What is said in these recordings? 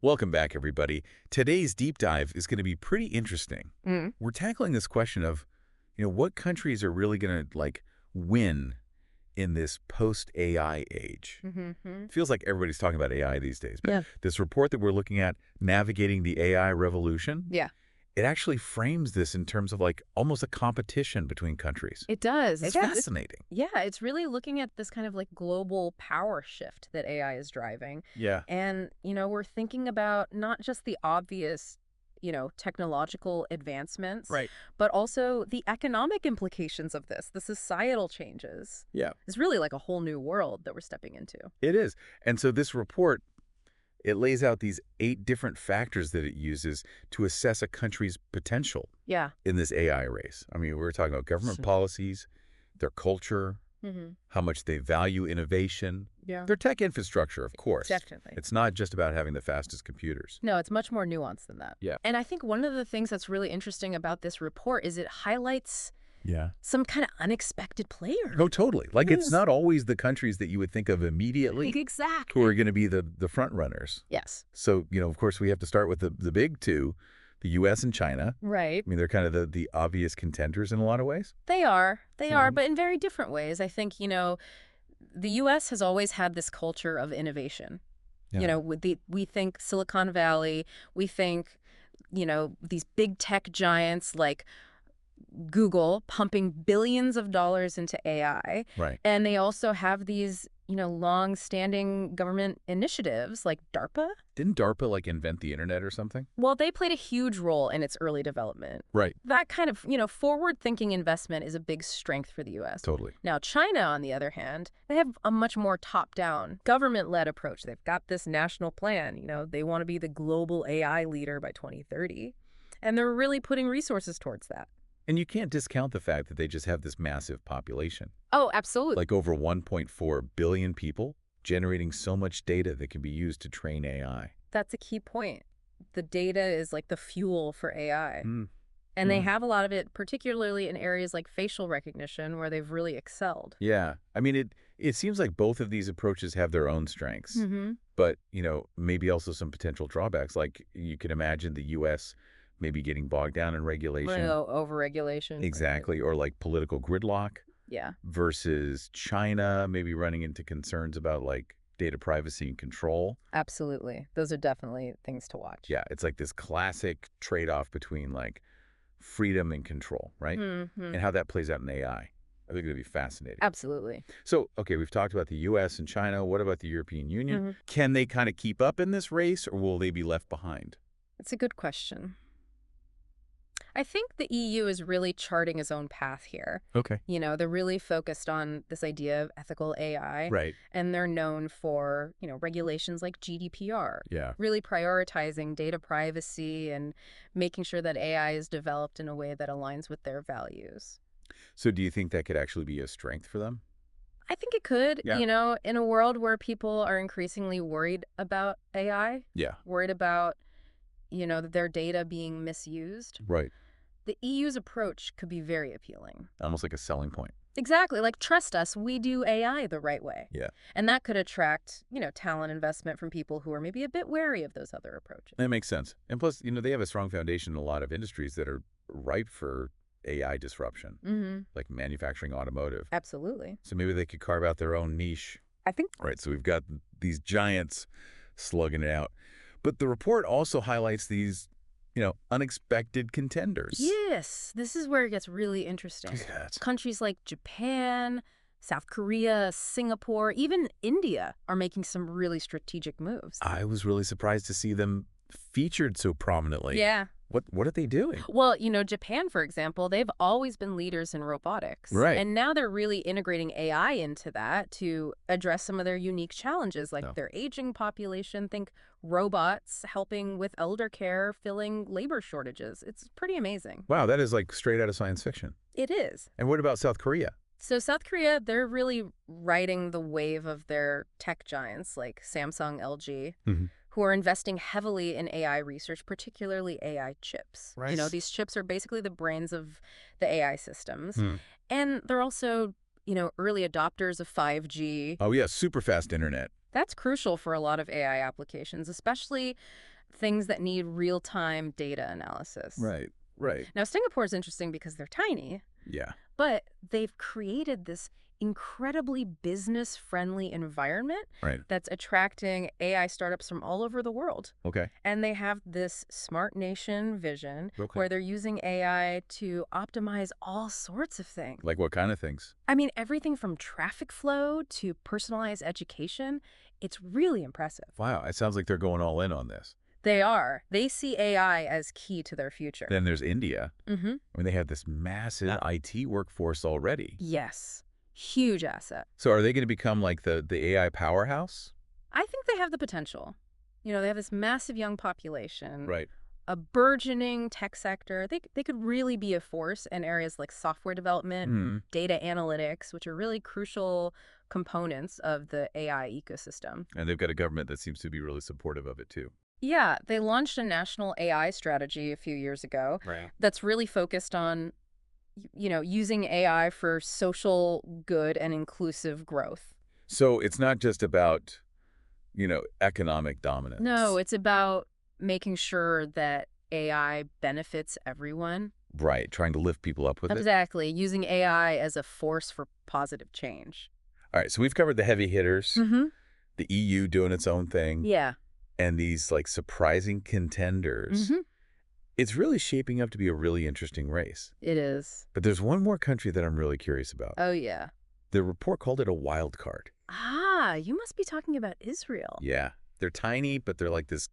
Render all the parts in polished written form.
Welcome back, everybody. Today's deep dive is going to be pretty interesting. Mm. We're tackling this question of, what countries are really going to, win in this post-AI age? Mm-hmm. Feels like everybody's talking about AI these days. But Yeah. this report that we're looking at, Navigating the AI Revolution, Yeah, it actually frames this in terms of, almost a competition between countries. it does. It's Yeah, fascinating. it's really looking at this kind of like global power shift that AI is driving. Yeah. And, we're thinking about not just the obvious, technological advancements, Right. but also the economic implications of this, the societal changes. Yeah. It's really like a whole new world that we're stepping into. It is. And so this report, it lays out these 8 different factors that it uses to assess a country's potential Yeah. in this AI race. I mean, we're talking about government Sure. policies, their culture, Mm-hmm. how much they value innovation, Yeah. their tech infrastructure, of course. Definitely. It's not just about having the fastest computers. No, it's much more nuanced than that. Yeah. And I think one of the things that's really interesting about this report is it highlights Yeah. some kind of unexpected player. Oh, totally. It's Yes. not always the countries that you would think of immediately Exactly. who are going to be the front runners. Yes. So, of course, we have to start with the big two, the U.S. and China. Right. I mean, they're kind of the obvious contenders in a lot of ways. They are. They are, Right. but in very different ways. I think, the U.S. has always had this culture of innovation. Yeah. We think Silicon Valley, we think, these big tech giants like Google pumping billions of dollars into AI. Right. And they also have these, long-standing government initiatives like DARPA. Didn't DARPA, invent the internet or something? Well, they played a huge role in its early development. Right. That kind of, forward-thinking investment is a big strength for the U.S. Totally. Now, China, on the other hand, they have a much more top-down, government-led approach. They've got this national plan. They want to be the global AI leader by 2030. And they're really putting resources towards that. And you can't discount the fact that they just have this massive population. Oh, absolutely. Like over 1.4 billion people generating so much data that can be used to train AI. That's a key point. The data is like the fuel for AI. Mm. And they Mm. have a lot of it, particularly in areas like facial recognition, where they've really excelled. Yeah. I mean, it seems like both of these approaches have their own strengths, Mm-hmm. but, maybe also some potential drawbacks. Like you can imagine the U.S. maybe getting bogged down in regulation. Overregulation. Exactly. Or political gridlock. Yeah. Versus China maybe running into concerns about data privacy and control. Absolutely. Those are definitely things to watch. Yeah, it's like this classic trade-off between freedom and control, right? Mm-hmm. And how that plays out in AI. I think it'll be fascinating. Absolutely. So, okay, we've talked about the U.S. and China. What about the European Union? Mm-hmm. Can they kind of keep up in this race, or will they be left behind? That's a good question. I think the EU is really charting its own path here. Okay. They're really focused on this idea of ethical AI. Right. And they're known for, regulations like GDPR. Yeah. Really prioritizing data privacy and making sure that AI is developed in a way that aligns with their values. So do you think that could actually be a strength for them? I think it could, Yeah. in a world where people are increasingly worried about AI, Yeah. worried about, their data being misused. Right. The EU's approach could be very appealing. Almost like a selling point. Exactly. Like, trust us, we do AI the right way. Yeah. And that could attract, talent investment from people who are maybe a bit wary of those other approaches. That makes sense. And plus, they have a strong foundation in a lot of industries that are ripe for AI disruption, Mm-hmm. like manufacturing, automotive. Absolutely. So maybe they could carve out their own niche. I think. Right. So we've got these giants slugging it out. But the report also highlights these, unexpected contenders. Yes. This is where it gets really interesting. Yes. Countries like Japan, South Korea, Singapore, even India are making some really strategic moves. I was really surprised to see them featured so prominently. Yeah. What are they doing? Well, Japan, for example, they've always been leaders in robotics. Right. And now they're really integrating AI into that to address some of their unique challenges, like Oh. their aging population. Think robots helping with elder care, filling labor shortages. It's pretty amazing. Wow, that is straight out of science fiction. It is. And what about South Korea? So South Korea, they're really riding the wave of their tech giants like Samsung, LG, Mhm. who are investing heavily in AI research, particularly AI chips. Right. These chips are basically the brains of the AI systems. Hmm. And they're also, early adopters of 5G. Oh, yeah, super fast internet. That's crucial for a lot of AI applications, especially things that need real-time data analysis. Right, right. Now, Singapore is interesting because they're tiny, Yeah, but they've created this incredibly business-friendly environment right. that's attracting AI startups from all over the world. Okay. And they have this smart nation vision Okay. where they're using AI to optimize all sorts of things. Like what kind of things? I mean, everything from traffic flow to personalized education. It's really impressive. Wow, it sounds like they're going all in on this. They are. They see AI as key to their future. Then there's India. Mm-hmm. I mean, they have this massive IT workforce already. Yes. Huge asset. So are they going to become like the AI powerhouse? I think they have the potential. You know, they have this massive young population, Right. a burgeoning tech sector. They could really be a force in areas like software development, Hmm. data analytics, which are really crucial components of the AI ecosystem. And they've got a government that seems to be really supportive of it too. Yeah, they launched a national AI strategy a few years ago Right. that's really focused on, using AI for social good and inclusive growth. So it's not just about, economic dominance. No, it's about making sure that AI benefits everyone. Right, trying to lift people up with it. Exactly, using AI as a force for positive change. All right, so we've covered the heavy hitters, Mm-hmm. the EU doing its own thing, Yeah. and these like surprising contenders. Mm-hmm. It's really shaping up to be a really interesting race. It is. But there's one more country that I'm really curious about. Oh, yeah. The report called it a wild card. Ah, you must be talking about Israel. Yeah, they're tiny, but they're like this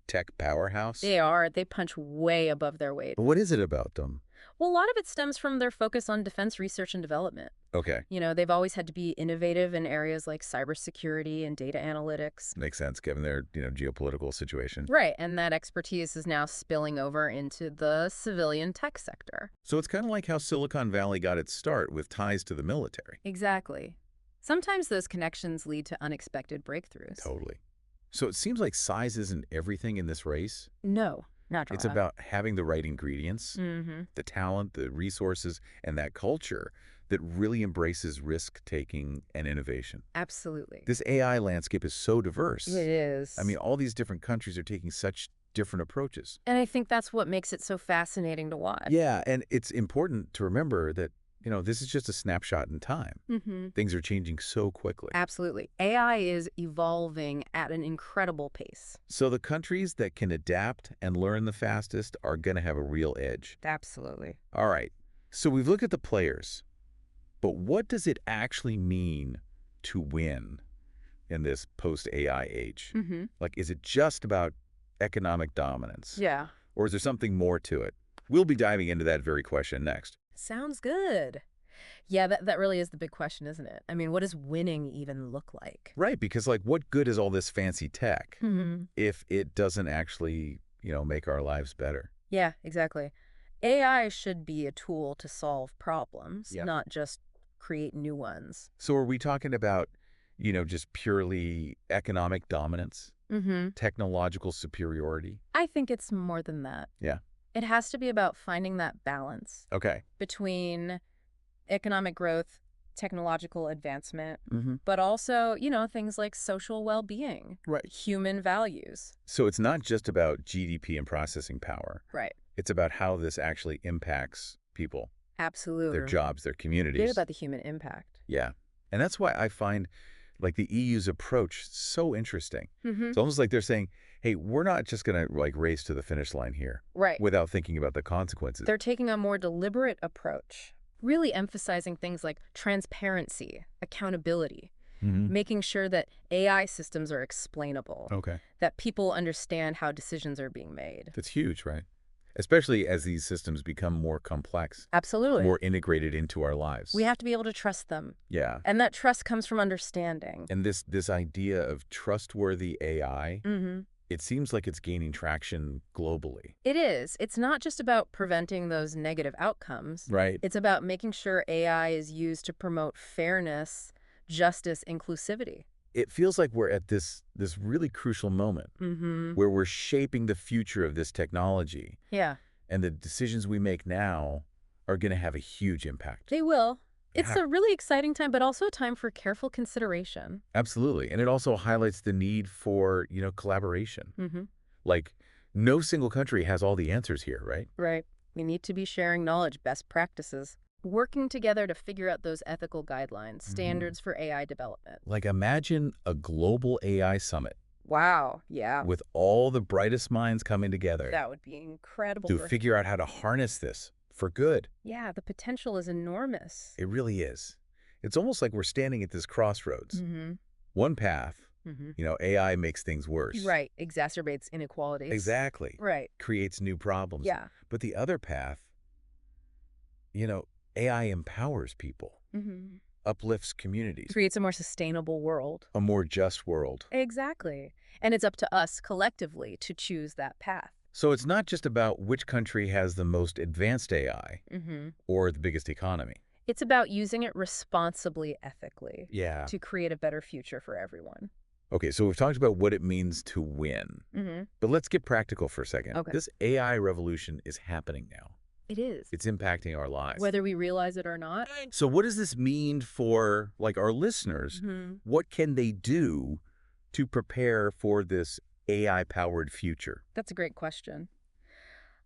tech powerhouse. They are. They punch way above their weight. But what is it about them? Well, a lot of it stems from their focus on defense research and development. Okay, They've always had to be innovative in areas like cybersecurity and data analytics. makes sense given their, geopolitical situation. Right, and that expertise is now spilling over into the civilian tech sector. So it's kind of like how Silicon Valley got its start with ties to the military. Exactly. Sometimes those connections lead to unexpected breakthroughs. Totally. So it seems like size isn't everything in this race. No, not It's drama. about having the right ingredients, Mm-hmm. the talent, the resources, and that culture that really embraces risk-taking and innovation. Absolutely. This AI landscape is so diverse. It is. I mean, all these different countries are taking such different approaches. And I think that's what makes it so fascinating to watch. Yeah, and it's important to remember that, this is just a snapshot in time. Mm-hmm. Things are changing so quickly. Absolutely. AI is evolving at an incredible pace. So the countries that can adapt and learn the fastest are going to have a real edge. Absolutely. All right, so we've looked at the players, but what does it actually mean to win in this post-AI age? Mm-hmm. Like, is it just about economic dominance? Yeah. Or is there something more to it? We'll be diving into that very question next. Sounds good. Yeah, that really is the big question, isn't it? I mean, what does winning even look like? Right, because like what good is all this fancy tech Mm-hmm. if it doesn't actually, make our lives better? Yeah, exactly. AI should be a tool to solve problems, Yeah. not just create new ones. So are we talking about, just purely economic dominance, Mm-hmm. technological superiority? I think it's more than that. Yeah. It has to be about finding that balance Okay. between economic growth, technological advancement, Mm-hmm. but also, things like social well-being, Right. human values. So it's not just about GDP and processing power. Right. It's about how this actually impacts people, Absolutely. their jobs, their communities. It's about the human impact. Yeah. And that's why I find like the EU's approach so interesting. Mm-hmm. It's almost like they're saying, hey, we're not just going to like race to the finish line here Right. without thinking about the consequences. They're taking a more deliberate approach, really emphasizing things like transparency, accountability, Mhm. making sure that AI systems are explainable, Okay. that people understand how decisions are being made. That's huge, right? Especially as these systems become more complex, Absolutely. more integrated into our lives. We have to be able to trust them. Yeah. And that trust comes from understanding. And this idea of trustworthy AI, Mm-hmm. it seems like it's gaining traction globally. It is. It's not just about preventing those negative outcomes. Right. It's about making sure AI is used to promote fairness, justice, inclusivity. It feels like we're at this really crucial moment Mm-hmm. where we're shaping the future of this technology, Yeah, and the decisions we make now are going to have a huge impact. they will. It's a really exciting time, but also a time for careful consideration. Absolutely. And it also highlights the need for, collaboration. Mm-hmm. Like, no single country has all the answers here, right? Right. We need to be sharing knowledge, best practices, working together to figure out those ethical guidelines, Mhm. standards for AI development. Like, imagine a global AI summit Wow. Yeah. with all the brightest minds coming together That would be incredible to for. figure out how to harness this for good. Yeah, the potential is enormous. It really is. It's almost like we're standing at this crossroads. Mm-hmm. One path, Mm-hmm. AI makes things worse. Right. Exacerbates inequalities. Exactly. Right. Creates new problems. Yeah. But the other path, you know, AI empowers people, Mm-hmm. uplifts communities, Creates a more sustainable world. a more just world. Exactly. And it's up to us collectively to choose that path. So it's not just about which country has the most advanced AI Mm-hmm. or the biggest economy. It's about using it responsibly, ethically, Yeah. to create a better future for everyone. Okay, so we've talked about what it means to win. Mm-hmm. But let's get practical for a second. Okay. This AI revolution is happening now. It is. It's impacting our lives. Whether we realize it or not. So what does this mean for, like, our listeners? Mm-hmm. What can they do to prepare for this AI-powered future? That's a great question.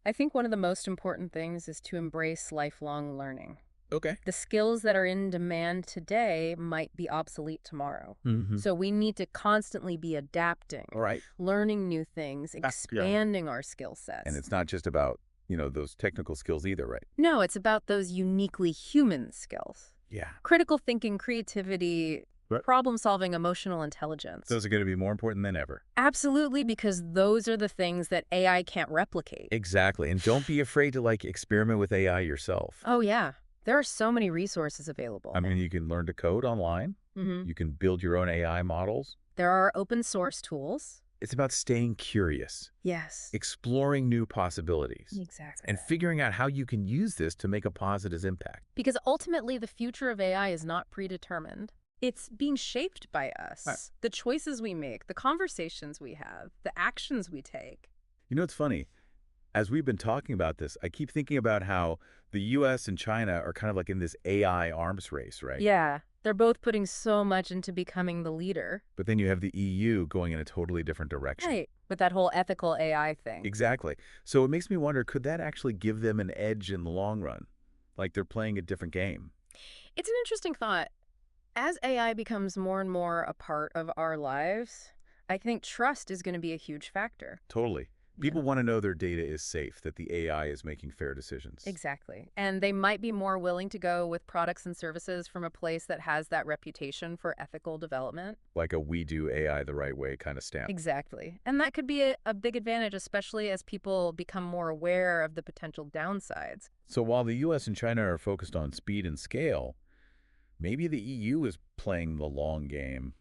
I think one of the most important things is to embrace lifelong learning. Okay. The skills that are in demand today might be obsolete tomorrow. So we need to constantly be adapting, All right. learning new things, expanding our skill sets. And it's not just about, those technical skills either, right? No, it's about those uniquely human skills. Yeah. Critical thinking, creativity, Right. problem-solving, emotional intelligence. Those are going to be more important than ever. Absolutely, because those are the things that AI can't replicate. Exactly. And don't be afraid to, experiment with AI yourself. Oh, yeah. There are so many resources available. I mean, you can learn to code online. Mm-hmm. You can build your own AI models. There are open source tools. It's about staying curious, Yes. exploring new possibilities, Exactly. and figuring out how you can use this to make a positive impact. Because ultimately, the future of AI is not predetermined. It's being shaped by us. Right. The choices we make, the conversations we have, the actions we take. It's funny. As we've been talking about this, I keep thinking about how the U.S. and China are kind of like in this AI arms race, right? Yeah, they're both putting so much into becoming the leader. But then you have the EU going in a totally different direction. Right, with that whole ethical AI thing. Exactly. So it makes me wonder, could that actually give them an edge in the long run? Like they're playing a different game. It's an interesting thought. As AI becomes more and more a part of our lives, I think trust is going to be a huge factor. Totally. People want to know their data is safe, that the AI is making fair decisions. Exactly. And they might be more willing to go with products and services from a place that has that reputation for ethical development. Like a we do AI the right way kind of stamp. Exactly. And that could be a big advantage, especially as people become more aware of the potential downsides. So while the US and China are focused on speed and scale, maybe the EU is playing the long game,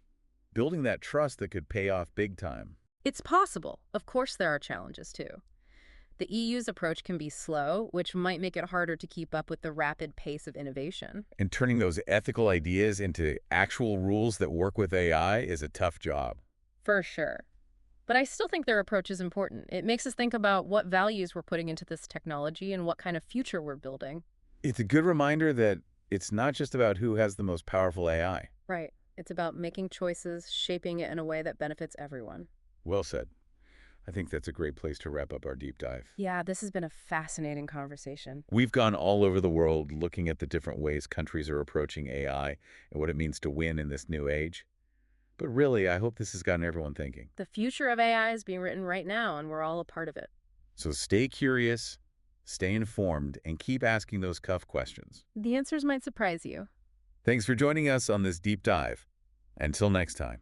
building that trust that could pay off big time. It's possible. Of course, there are challenges, too. The EU's approach can be slow, which might make it harder to keep up with the rapid pace of innovation. And turning those ethical ideas into actual rules that work with AI is a tough job. For sure. But I still think their approach is important. It makes us think about what values we're putting into this technology and what kind of future we're building. It's a good reminder that it's not just about who has the most powerful AI. Right. It's about making choices, shaping it in a way that benefits everyone. Well said. I think that's a great place to wrap up our deep dive. Yeah, this has been a fascinating conversation. We've gone all over the world looking at the different ways countries are approaching AI and what it means to win in this new age. But really, I hope this has gotten everyone thinking. The future of AI is being written right now, and we're all a part of it. So stay curious, stay informed, and keep asking those tough questions. The answers might surprise you. Thanks for joining us on this deep dive. Until next time.